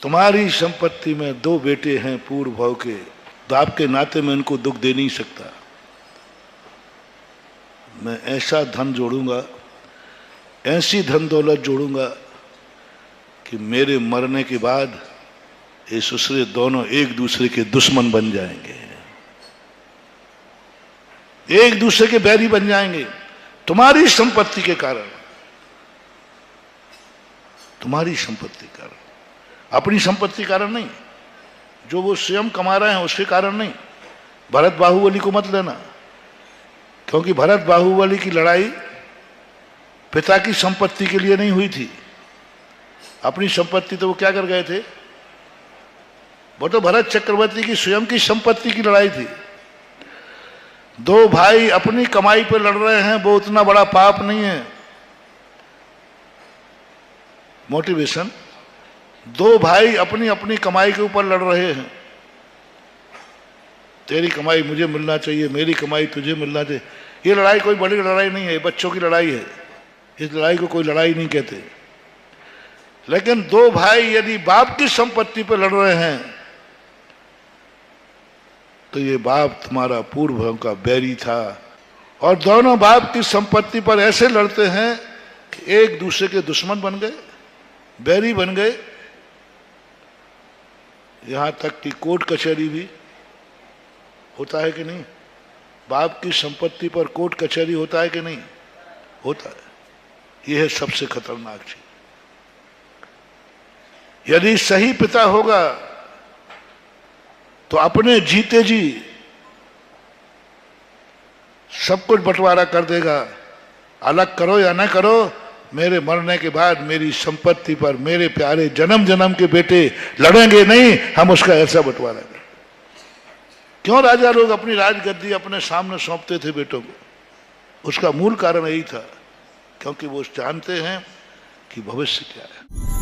तुम्हारी संपत्ति में 2 बेटे हैं पूर्व भाव के, तो आपके नाते में उनको दुख दे नहीं सकता। मैं ऐसा धन जोड़ूंगा, ऐसी धन दौलत जोड़ूंगा कि मेरे मरने के बाद ये ससुरे दोनों एक दूसरे के दुश्मन बन जाएंगे, एक दूसरे के बैरी बन जाएंगे तुम्हारी संपत्ति के कारण, तुम्हारी संपत्ति के कारण, अपनी संपत्ति के कारण नहीं, जो वो स्वयं कमा रहे हैं उसके कारण नहीं। भरत बाहुबली को मत लेना, क्योंकि भरत बाहुबली की लड़ाई पिता की संपत्ति के लिए नहीं हुई थी। अपनी संपत्ति तो वो क्या कर गए थे, वो तो भरत चक्रवर्ती की स्वयं की संपत्ति की लड़ाई थी। 2 भाई अपनी कमाई पर लड़ रहे हैं, वो उतना बड़ा पाप नहीं है। मोटिवेशन, 2 भाई अपनी अपनी कमाई के ऊपर लड़ रहे हैं। तेरी कमाई मुझे मिलना चाहिए, मेरी कमाई तुझे मिलना चाहिए। ये लड़ाई कोई बड़ी लड़ाई नहीं है, बच्चों की लड़ाई है। इस लड़ाई को कोई लड़ाई नहीं कहते। लेकिन 2 भाई यदि बाप की संपत्ति पर लड़ रहे हैं तो ये बाप तुम्हारा पूर्व का बैरी था, और दोनों बाप की संपत्ति पर ऐसे लड़ते हैं कि एक दूसरे के दुश्मन बन गए, बैरी बन गए। यहां तक कि कोर्ट कचहरी भी होता है कि नहीं? बाप की संपत्ति पर कोर्ट कचहरी होता है कि नहीं? होता है। यह है सबसे खतरनाक चीज। यदि सही पिता होगा तो अपने जीते जी सब कुछ बंटवारा कर देगा। अलग करो या ना करो, मेरे मरने के बाद मेरी संपत्ति पर मेरे प्यारे जन्म जन्म के बेटे लड़ेंगे नहीं, हम उसका ऐसा बंटवारा करें। क्यों राजा लोग अपनी राजगद्दी अपने सामने सौंपते थे बेटों को? उसका मूल कारण यही था, क्योंकि वो जानते हैं कि भविष्य क्या है।